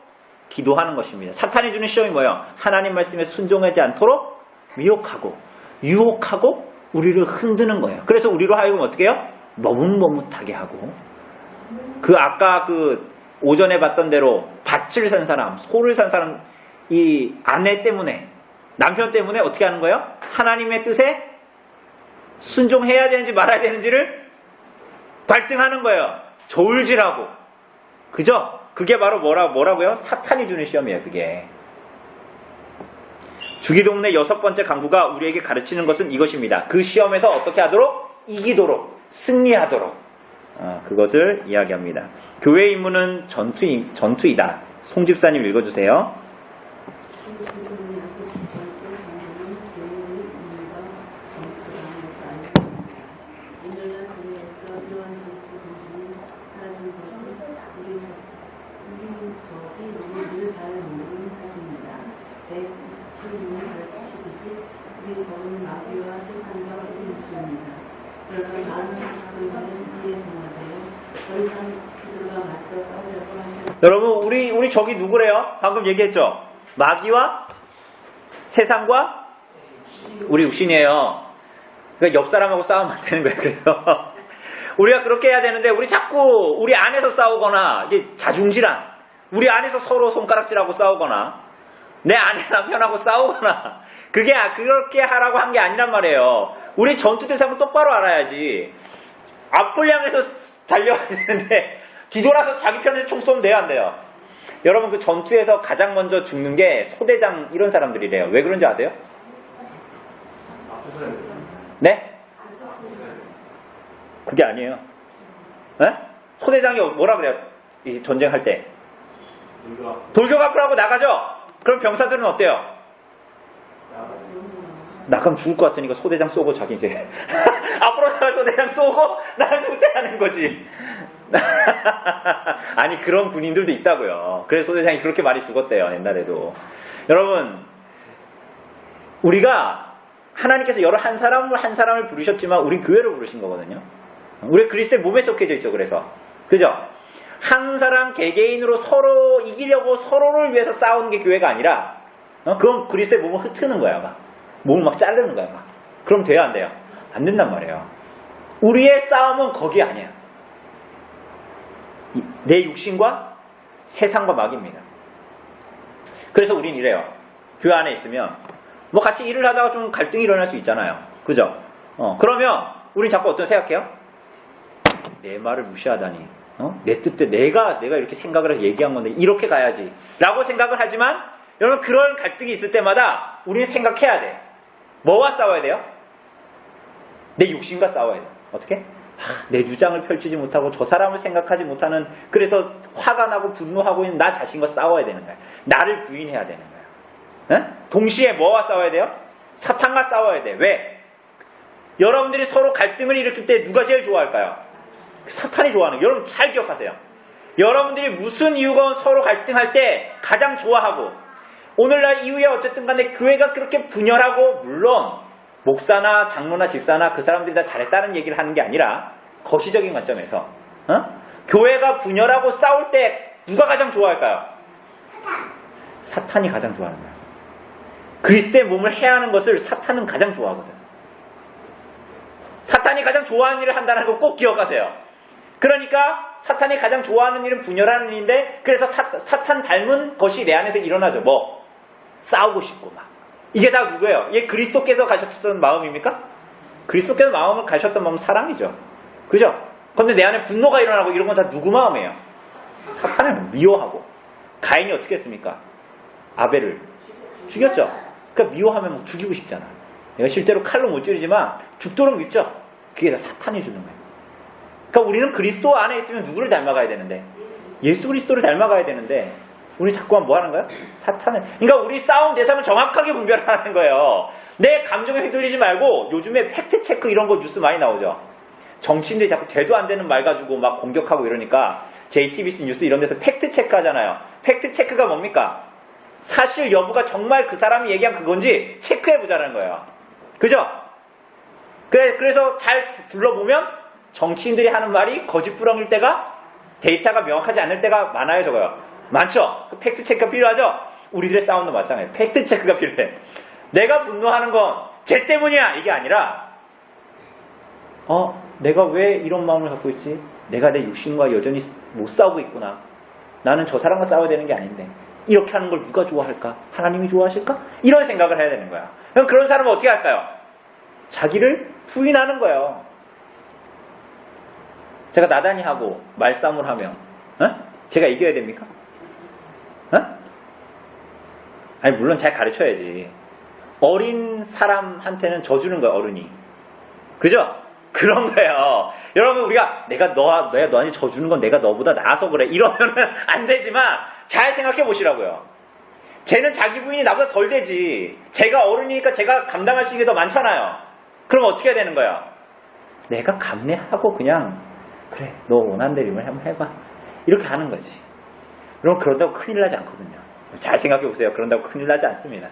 기도하는 것입니다. 사탄이 주는 시험이 뭐예요? 하나님 말씀에 순종하지 않도록 미혹하고 유혹하고 우리를 흔드는 거예요. 그래서 우리로 하여금 어떻게 해요? 머뭇머뭇하게 하고 아까 오전에 봤던 대로 밭을 산 사람, 소를 산 사람 이 아내 때문에 남편 때문에 어떻게 하는 거예요? 하나님의 뜻에 순종해야 되는지 말아야 되는지를 갈등하는 거예요. 저울질하고. 그죠? 그게 바로 뭐라고요? 사탄이 주는 시험이에요. 그게. 주기도문의 6번째 강구가 우리에게 가르치는 것은 이것입니다. 그 시험에서 어떻게 하도록? 이기도록, 승리하도록. 그것을 이야기합니다. 교회의 임무는 전투이다. 송 집사님 읽어주세요. 여러분 우리 적이 누구래요? 방금 얘기했죠? 마귀와 세상과 우리 육신이에요. 그러니까 옆 사람하고 싸우면 안 되는 거예요. 그래서 우리가 그렇게 해야 되는데 우리 자꾸 우리 안에서 싸우거나 이제 자중질환 우리 안에서 서로 손가락질하고 싸우거나 내 아내 남편하고 싸우거나 그렇게 하라고 한 게 아니란 말이에요. 우리 전투 대상을 똑바로 알아야지. 앞을 향해서 달려야 되는데 뒤돌아서 자기 편에 총 쏘면 돼요, 안 돼요? 여러분 그 전투에서 가장 먼저 죽는 게 소대장 이런 사람들이래요. 왜 그런지 아세요? 네? 그게 아니에요. 네? 소대장이 뭐라 그래요? 이 전쟁할 때 돌격 앞으로 하고 나가죠? 그럼 병사들은 어때요? 나가면 죽을 것 같으니까 소대장 쏘고 자기 이제 앞으로 나가 소대장 쏘고 나가서 후퇴하는 거지. 아니 그런 군인들도 있다고요. 그래서 소대장이 그렇게 많이 죽었대요. 옛날에도. 여러분 우리가 하나님께서 한 사람을 부르셨지만 우리 교회를 부르신 거거든요. 우리 그리스도의 몸에 속해져 있죠. 그래서 그죠? 한 사람 개개인으로 서로 이기려고 서로를 위해서 싸우는 게 교회가 아니라 그럼 그리스도의 몸을 흩트는 거야. 막. 몸을 막 자르는 거야. 막. 그럼 돼요 안 돼요? 안 된단 말이에요. 우리의 싸움은 거기 아니야. 내 육신과 세상과 마귀입니다. 그래서 우린 이래요. 교회 안에 있으면 뭐 같이 일을 하다가 좀 갈등이 일어날 수 있잖아요. 그죠? 그러면 우린 자꾸 어떤 생각해요? 내 말을 무시하다니. 내 뜻대로 내가 이렇게 생각을 해서 얘기한 건데 이렇게 가야지 라고 생각을 하지만 여러분 그런 갈등이 있을 때마다 우리는 생각해야 돼. 뭐와 싸워야 돼요? 내 육신과 싸워야 돼. 어떻게? 내 주장을 펼치지 못하고 저 사람을 생각하지 못하는 그래서 화가 나고 분노하고 있는 나 자신과 싸워야 되는 거야. 나를 부인해야 되는 거야. 에? 동시에 뭐와 싸워야 돼요? 사탄과 싸워야 돼. 왜? 여러분들이 서로 갈등을 일으킬 때 누가 제일 좋아할까요? 사탄이 좋아하는 거예요. 여러분 잘 기억하세요. 여러분들이 무슨 이유건 서로 갈등할 때 가장 좋아하고 오늘날 이후에 어쨌든 간에 교회가 그렇게 분열하고 물론 목사나 장로나 집사나 그 사람들이 다 잘했다는 얘기를 하는 게 아니라 거시적인 관점에서 교회가 분열하고 싸울 때 누가 가장 좋아할까요? 사탄이 가장 좋아하는 거예요. 그리스도의 몸을 해하는 것을 사탄은 가장 좋아하거든. 사탄이 가장 좋아하는 일을 한다는 거 꼭 기억하세요. 그러니까 사탄이 가장 좋아하는 일은 분열하는 일인데 그래서 사탄 닮은 것이 내 안에서 일어나죠. 뭐? 싸우고 싶고 막. 이게 다 누구예요? 이게 그리스도께서 가졌던 마음입니까? 그리스도께서 마음을 가셨던 마음은 사랑이죠. 그죠? 근데 내 안에 분노가 일어나고 이런 건 다 누구 마음이에요? 사탄을 미워하고. 가인이 어떻게 했습니까? 아벨을 죽였죠. 그러니까 미워하면 막 죽이고 싶잖아. 내가 실제로 칼로 못 찌르지만 죽도록 믿죠. 그게 다 사탄이 주는 거예요. 그러니까 우리는 그리스도 안에 있으면 누구를 닮아가야 되는데? 예수 그리스도를 닮아가야 되는데 우리 자꾸만 뭐 하는 거예요? 사탄을. 그러니까 우리 싸움 대상을 정확하게 분별하는 거예요. 내 감정에 휘둘리지 말고 요즘에 팩트체크 이런 거 뉴스 많이 나오죠. 정치인들이 자꾸 되도 안 되는 말 가지고 막 공격하고 이러니까 JTBC 뉴스 이런 데서 팩트체크 하잖아요. 팩트체크가 뭡니까? 사실 여부가 정말 그 사람이 얘기한 그건지 체크해보자는 거예요. 그죠? 그래서 잘 둘러보면 정치인들이 하는 말이 거짓부렁일 때가 데이터가 명확하지 않을 때가 많아요. 저거요. 많죠? 팩트체크가 필요하죠? 우리들의 싸움도 마찬가지예요. 팩트체크가 필요해. 내가 분노하는 건 쟤 때문이야 이게 아니라 내가 왜 이런 마음을 갖고 있지? 내가 내 육신과 여전히 못 싸우고 있구나. 나는 저 사람과 싸워야 되는 게 아닌데 이렇게 하는 걸 누가 좋아할까? 하나님이 좋아하실까? 이런 생각을 해야 되는 거야. 그럼 그런 사람은 어떻게 할까요? 자기를 부인하는 거예요. 제가 나단히 하고 말싸움을 하면 제가 이겨야 됩니까? 아니 물론 잘 가르쳐야지. 어린 사람한테는 져주는 거예요. 어른이. 그죠? 그런 거예요. 여러분 우리가 내가 너한테 져주는 건 내가 너보다 나아서 그래 이러면은 안 되지만 잘 생각해 보시라고요. 쟤는 자기 부인이 나보다 덜 되지. 제가 어른이니까 제가 감당할 수 있는 게 더 많잖아요. 그럼 어떻게 해야 되는 거예요? 내가 감내하고 그냥 그래 너 원하는 대로 한번 해봐 이렇게 하는 거지. 그럼 그런다고 큰일 나지 않거든요. 잘 생각해 보세요. 그런다고 큰일 나지 않습니다.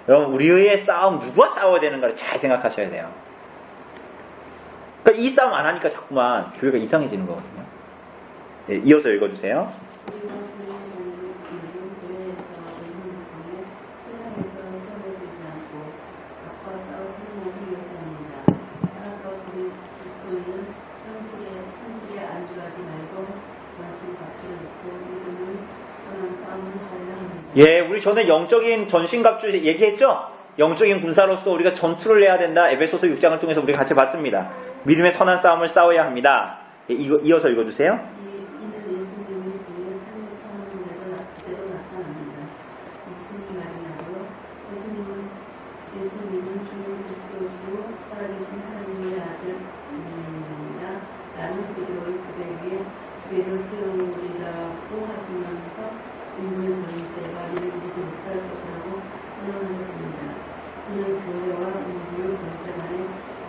여러분 우리의 싸움 누구와 싸워야 되는가를 잘 생각하셔야 돼요. 그러니까 이 싸움 안 하니까 자꾸만 교회가 이상해지는 거거든요. 네, 이어서 읽어주세요. 예, 우리 전에 영적인 전신갑주 얘기했죠? 영적인 군사로서 우리가 전투를 해야 된다. 에베소서 6장을 통해서 우리가 같이 봤습니다. 믿음의 선한 싸움을 싸워야 합니다. 예, 이어서 읽어주세요.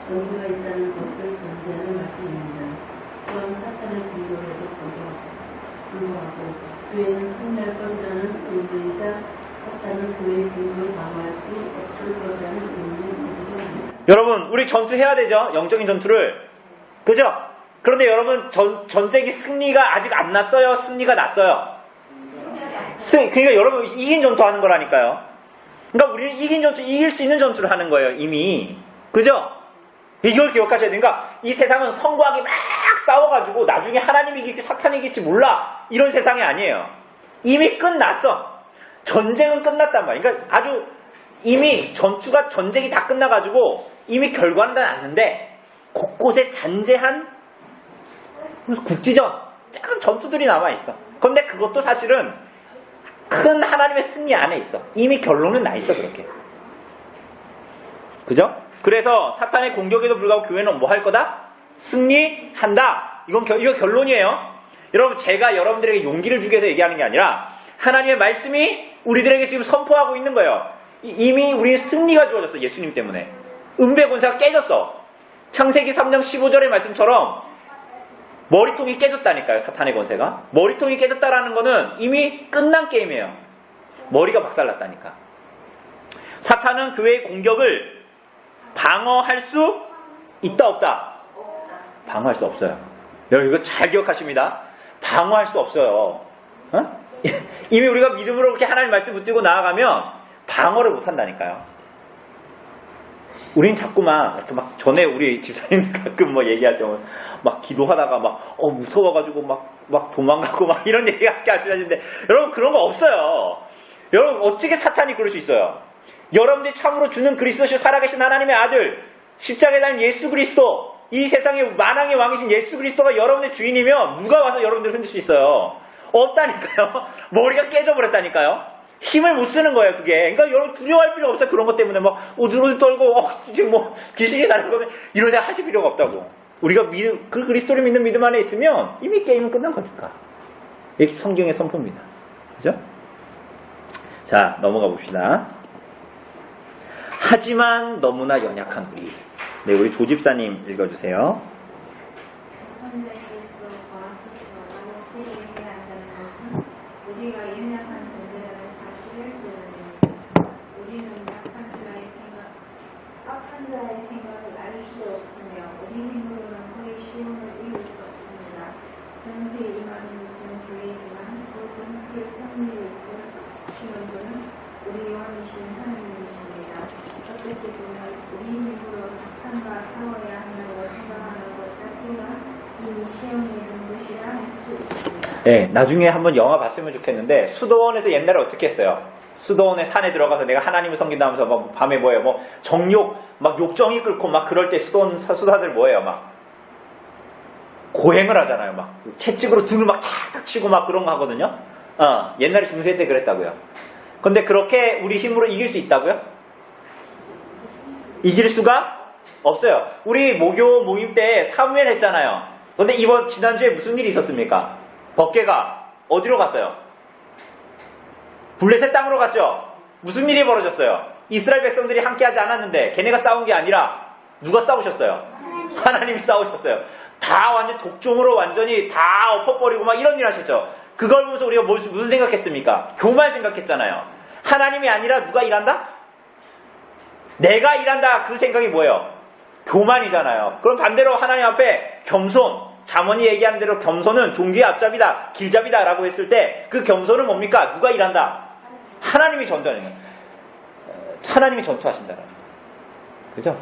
전부가 있다는 것을 전제하는 말씀입니다. 또한 사탄의 공격에도 불구하고 교회는 승리할 것이라는 의미이자 사탄은 교회의 공격을 방어할 수 없을 것이라는 의미를 가지고 있습니다. 여러분 우리 전투해야 되죠. 영적인 전투를. 그죠? 그런데 여러분 전쟁이 승리가 아직 안 났어요? 승리가 났어요? 그러니까 여러분 이긴 전투하는 거라니까요. 그러니까 우리는 이긴 전투, 이길 수 있는 전투를 하는 거예요. 이미. 그죠? 이걸 기억하셔야 돼요. 그러니까 이 세상은 성과 악이 막 싸워가지고 나중에 하나님이 이길지 사탄이 이길지 몰라. 이런 세상이 아니에요. 이미 끝났어. 전쟁은 끝났단 말이에요. 그러니까 아주 이미 전쟁이 다 끝나가지고 이미 결과는 다 났는데 곳곳에 잔재한 국지전, 작은 전투들이 남아있어. 그런데 그것도 사실은 큰 하나님의 승리 안에 있어. 이미 결론은 나 있어 그렇게. 그죠? 그래서 사탄의 공격에도 불구하고 교회는 뭐 할 거다? 승리한다. 이거 결론이에요. 여러분 제가 여러분들에게 용기를 주기 위해서 얘기하는 게 아니라 하나님의 말씀이 우리들에게 지금 선포하고 있는 거예요. 이미 우리의 승리가 주어졌어. 예수님 때문에. 은배 권세가 깨졌어. 창세기 3장 15절의 말씀처럼 머리통이 깨졌다니까요. 사탄의 권세가. 머리통이 깨졌다라는 거는 이미 끝난 게임이에요. 머리가 박살났다니까. 사탄은 교회의 공격을 방어할 수 있다 없다? 방어할 수 없어요. 여러분 이거 잘 기억하십니다. 방어할 수 없어요. 이미 우리가 믿음으로 그렇게 하나님 말씀 붙들고 나아가면 방어를 못한다니까요. 우린 자꾸만 막 전에 우리 집사님들 가끔 뭐 얘기할 때 막 기도하다가 막 무서워가지고 막 도망가고 막 이런 얘기밖에 하시는데 여러분 그런 거 없어요. 여러분 어떻게 사탄이 그럴 수 있어요? 여러분들이 참으로 주는 그리스도시 살아계신 하나님의 아들 십자가에 달린 예수 그리스도, 이 세상의 만왕의 왕이신 예수 그리스도가 여러분의 주인이면 누가 와서 여러분들을 흔들 수 있어요? 없다니까요. 머리가 깨져버렸다니까요. 힘을 못 쓰는 거예요, 그게. 그러니까 여러분 두려워할 필요가 없어요. 그런 것 때문에 막 우두루두 떨고 지금 뭐 귀신이 나는 거면 이런 데 하실 필요가 없다고. 우리가 그 그리스도를 믿는 믿음 안에 있으면 이미 게임은 끝난 거니까. 이게 성경의 선포입니다. 그죠? 자, 넘어가 봅시다. 하지만 너무나 연약한 우리. 네, 우리 조집사님 읽어주세요. 우리가 연약한 존재라는 사실을 드러냅니다. 우리는 악한 자의 생각을 알 수도 없으며 우리 힘으로는 그의 시험을 이룰 수 없습니다. 전투에 임하는 것은 교회지만 그 전투의 승리를 이끄시는 분은 우리 왕이신 하나님이십니다. 어떻게 보면 우리 힘으로 사탄과 싸워야 한다고 생각하는 것 자체가 이미 시험에 있는 것이라 할 수 있습니다. 네, 나중에 한번 영화 봤으면 좋겠는데 수도원에서 옛날에 어떻게 했어요? 수도원의 산에 들어가서 내가 하나님을 섬긴다면서 막 밤에 뭐예요? 뭐 정욕 막 욕정이 끓고 막 그럴 때 수도사들 뭐예요? 막 고행을 하잖아요. 막 채찍으로 등을 막 탁탁 치고 막 그런 거 하거든요. 옛날에 중세 때 그랬다고요. 근데 그렇게 우리 힘으로 이길 수 있다고요? 이길 수가 없어요. 우리 모교 모임 때 사무엘 했잖아요. 근데 이번 지난주에 무슨 일이 있었습니까? 법궤가 어디로 갔어요? 블레셋 땅으로 갔죠? 무슨 일이 벌어졌어요? 이스라엘 백성들이 함께하지 않았는데 걔네가 싸운 게 아니라 누가 싸우셨어요? 하나님이 싸우셨어요. 다 완전 독종으로 완전히 다 엎어버리고 막 이런 일 하셨죠. 그걸 보면서 우리가 무슨 생각했습니까? 교만 생각했잖아요. 하나님이 아니라 누가 일한다? 내가 일한다. 그 생각이 뭐예요? 교만이잖아요. 그럼 반대로 하나님 앞에 겸손, 잠언이 얘기하는 대로 겸손은 종주의 앞잡이다, 길잡이다 라고 했을 때 그 겸손은 뭡니까? 누가 일한다? 하나님이 전투하는 거예요. 하나님이 전투하신다라는 거예요. 그죠?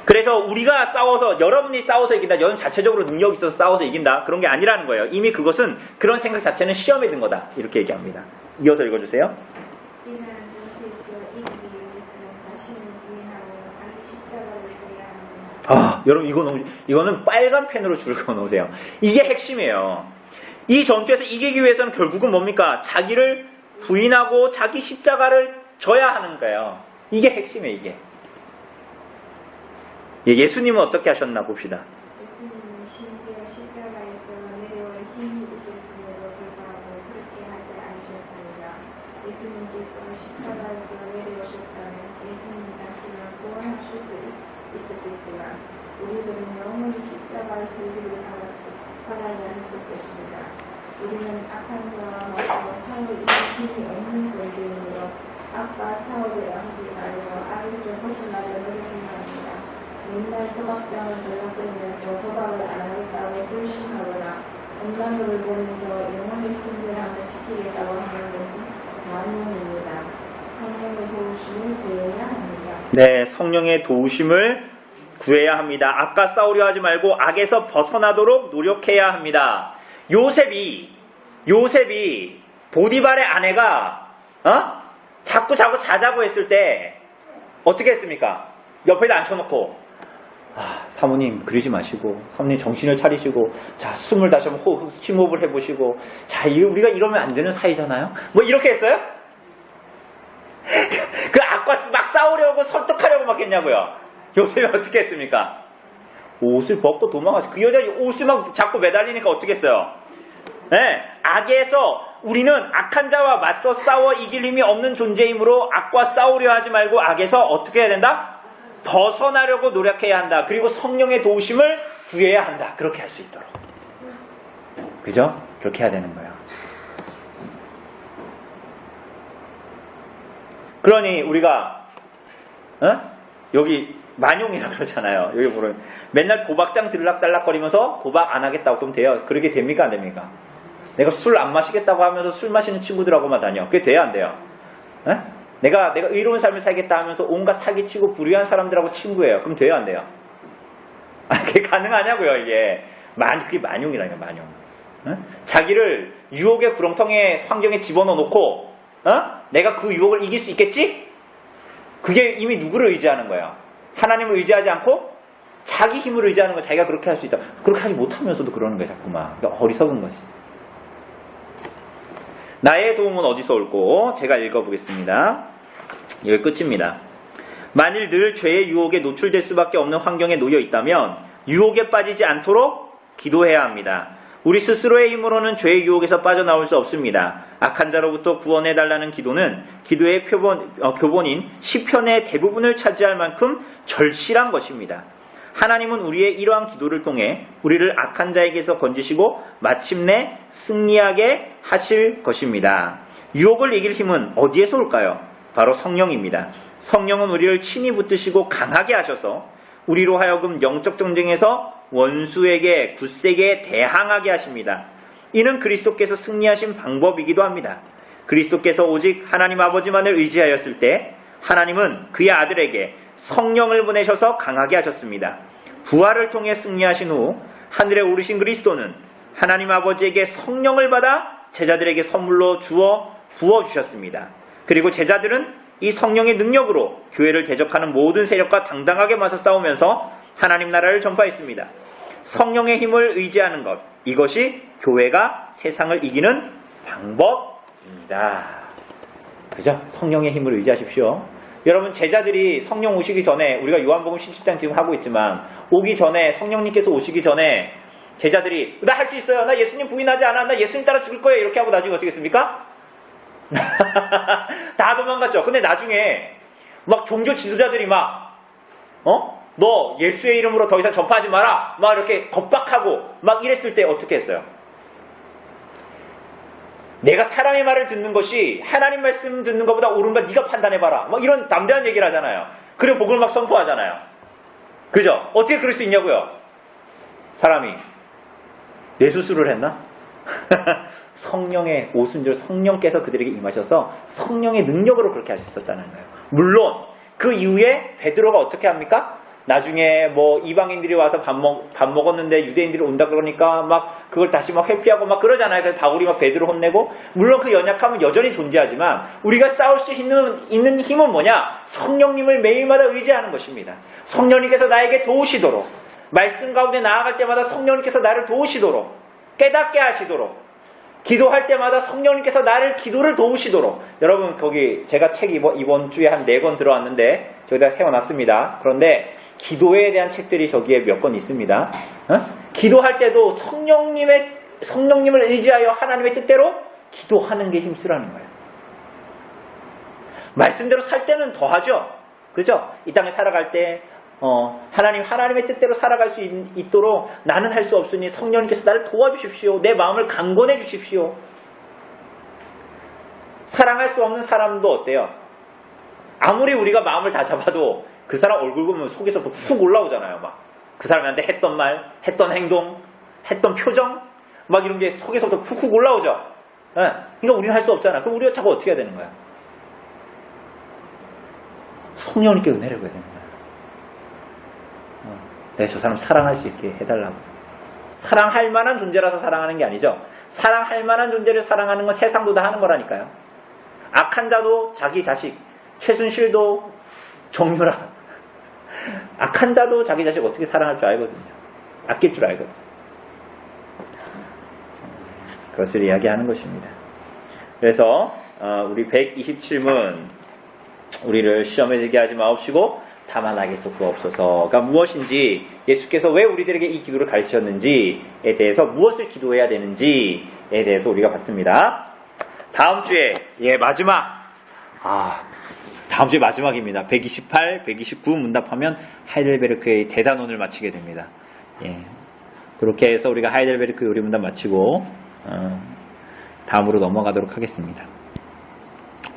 그래서 우리가 싸워서, 여러분이 싸워서 이긴다, 여러분 자체적으로 능력이 있어서 싸워서 이긴다, 그런 게 아니라는 거예요. 이미 그것은, 그런 생각 자체는 시험에 든 거다, 이렇게 얘기합니다. 이어서 읽어주세요. 여러분 이거는 빨간 펜으로 줄 그어놓으세요. 이게 핵심이에요. 이 전투에서 이기기 위해서는 결국은 뭡니까? 자기를 부인하고 자기 십자가를 져야 하는 거예요. 이게 핵심이에요. 이게. 예수님은 어떻게 하셨나 봅시다. 예수님은 심지어 십자가에서 내려올 힘이 있었음에도 불구하고 그렇게 하지 않으셨습니다. 예수님께서 십자가에서 내려오셨다면 예수님 자신을 구원하실 수 있었겠지만 우리들은 영원히 십자가의 소리를 받아야 했을 것입니다. 우리는 악한 자와 맞서 싸울 힘이 없는 존재이므로 악과 싸움을 양식 말고 악에서 벗어나려 노력해야 합니다. 맨날 도박장을 전락거리면서 도박을 안 하겠다고 불신하거나 음란물을 보면서 영혼의 순결함을 지키겠다고 하는 것은 완용입니다. 성령의 도우심을 구해야 합니다. 네, 성령의 도우심을 구해야 합니다. 악과 싸우려 하지 말고 악에서 벗어나도록 노력해야 합니다. 요셉이 보디발의 아내가 자꾸 자자고 했을 때 어떻게 했습니까? 옆에다 앉혀놓고 사모님 그러지 마시고 사모님 정신을 차리시고 자 숨을 다시 한번 심호흡을 해보시고 자 우리가 이러면 안 되는 사이잖아요. 뭐 이렇게 했어요? 그 악과 막 싸우려고 설득하려고 막 했냐고요. 요셉이 어떻게 했습니까? 옷을 벗고 도망가시. 그 여자 옷을 막 자꾸 매달리니까 어떻게 했어요? 네, 악에서 우리는 악한 자와 맞서 싸워 이길 힘이 없는 존재이므로 악과 싸우려 하지 말고 악에서 어떻게 해야 된다? 벗어나려고 노력해야 한다. 그리고 성령의 도우심을 구해야 한다. 그렇게 할 수 있도록. 그죠? 그렇게 해야 되는 거예요. 그러니 우리가 여기 만용이라고 그러잖아요. 여기 보면 맨날 도박장 들락달락거리면서 도박 안 하겠다고 그럼 돼요? 그렇게 됩니까? 안 됩니까? 내가 술 안 마시겠다고 하면서 술 마시는 친구들하고만 다녀. 그게 돼야 안 돼요? 내가 의로운 삶을 살겠다 하면서 온갖 사기치고 불의한 사람들하고 친구예요. 그럼 돼야 안 돼요? 그게 가능하냐고요, 이게. 그게 만용이라니까, 만용. 자기를 유혹의 구렁텅이에 환경에 집어넣어 놓고 내가 그 유혹을 이길 수 있겠지? 그게 이미 누구를 의지하는 거예요? 하나님을 의지하지 않고 자기 힘을 의지하는 거. 자기가 그렇게 할 수 있다. 그렇게 하지 못하면서도 그러는 거예요. 자꾸만. 그러니까 어리석은 것이. 나의 도움은 어디서 올고? 제가 읽어보겠습니다. 여기 끝입니다. 만일 늘 죄의 유혹에 노출될 수밖에 없는 환경에 놓여 있다면 유혹에 빠지지 않도록 기도해야 합니다. 우리 스스로의 힘으로는 죄의 유혹에서 빠져나올 수 없습니다. 악한 자로부터 구원해달라는 기도는 기도의 교본인 시편의 대부분을 차지할 만큼 절실한 것입니다. 하나님은 우리의 이러한 기도를 통해 우리를 악한 자에게서 건지시고 마침내 승리하게 하실 것입니다. 유혹을 이길 힘은 어디에서 올까요? 바로 성령입니다. 성령은 우리를 친히 붙드시고 강하게 하셔서 우리로 하여금 영적 전쟁에서 원수에게 굳세게 대항하게 하십니다. 이는 그리스도께서 승리하신 방법이기도 합니다. 그리스도께서 오직 하나님 아버지만을 의지하였을 때 하나님은 그의 아들에게 성령을 보내셔서 강하게 하셨습니다. 부활을 통해 승리하신 후 하늘에 오르신 그리스도는 하나님 아버지에게 성령을 받아 제자들에게 선물로 주어 부어주셨습니다. 그리고 제자들은 이 성령의 능력으로 교회를 대적하는 모든 세력과 당당하게 맞서 싸우면서 하나님 나라를 전파했습니다. 성령의 힘을 의지하는 것, 이것이 교회가 세상을 이기는 방법입니다. 그죠? 성령의 힘을 의지하십시오. 여러분, 제자들이 성령 오시기 전에, 우리가 요한복음 17장 지금 하고 있지만 오기 전에, 성령님께서 오시기 전에 제자들이 나 할 수 있어요, 나 예수님 부인하지 않아, 나 예수님 따라 죽을 거예요, 이렇게 하고 나중에 어떻게 했습니까? 다 도망갔죠. 근데 나중에 막 종교 지도자들이 막 너 예수의 이름으로 더 이상 전파하지 마라 막 이렇게 겁박하고 막 이랬을 때 어떻게 했어요? 내가 사람의 말을 듣는 것이 하나님 말씀 듣는 것보다 옳은가 네가 판단해봐라 막 이런 담대한 얘기를 하잖아요. 그리고 복을 막 선포하잖아요. 그죠? 어떻게 그럴 수 있냐고요? 사람이 내 수술을 했나? 성령의 오순절 성령께서 그들에게 임하셔서 성령의 능력으로 그렇게 할 수 있었다는 거예요. 물론 그 이후에 베드로가 어떻게 합니까? 나중에 뭐 이방인들이 와서 밥 먹었는데 유대인들이 온다 그러니까 막 그걸 다시 막 회피하고 막 그러잖아요. 그래서 바울이 막 베드로 혼내고, 물론 그 연약함은 여전히 존재하지만 우리가 싸울 수 있는 힘은 뭐냐? 성령님을 매일마다 의지하는 것입니다. 성령님께서 나에게 도우시도록, 말씀 가운데 나아갈 때마다 성령님께서 나를 도우시도록, 깨닫게 하시도록, 기도할 때마다 성령님께서 나를 기도를 도우시도록. 여러분, 거기 제가 책 이번 주에 한 4권 들어왔는데 저기다 세워놨습니다. 그런데 기도에 대한 책들이 저기에 몇 권 있습니다. 기도할 때도 성령님을 의지하여 하나님의 뜻대로 기도하는 게 힘쓰라는 거예요. 말씀대로 살 때는 더 하죠. 그죠? 이 땅에 살아갈 때 하나님의 뜻대로 살아갈 수 있도록 나는 할 수 없으니 성령님께서 나를 도와주십시오. 내 마음을 강건해 주십시오. 사랑할 수 없는 사람도 어때요? 아무리 우리가 마음을 다 잡아도 그 사람 얼굴 보면 속에서부터 훅 올라오잖아요. 막 그 사람한테 했던 말, 했던 행동, 했던 표정 막 이런 게 속에서부터 훅 올라오죠. 그러니까 우리는 할 수 없잖아. 그럼 우리가 자꾸 어떻게 해야 되는 거야? 성령님께 은혜를 구해야 되는 거야. 저 사람 사랑할 수 있게 해달라고. 사랑할 만한 존재라서 사랑하는 게 아니죠. 사랑할 만한 존재를 사랑하는 건 세상도 다 하는 거라니까요. 악한 자도 자기 자식, 최순실도 정유라, 악한 자도 자기 자식 어떻게 사랑할 줄 알거든요. 아낄 줄 알거든요. 그것을 이야기하는 것입니다. 그래서 우리 127문 우리를 시험에 들게 하지 마옵시고 다만 악에서 구하옵소서가 무엇인지, 예수께서 왜 우리들에게 이 기도를 가르치셨는지에 대해서, 무엇을 기도해야 되는지에 대해서 우리가 봤습니다. 다음 주에 마지막 다음 주에 마지막입니다. 128, 129 문답하면 하이델베르크의 대단원을 마치게 됩니다. 그렇게 해서 우리가 하이델베르크 요리 문답 마치고 다음으로 넘어가도록 하겠습니다.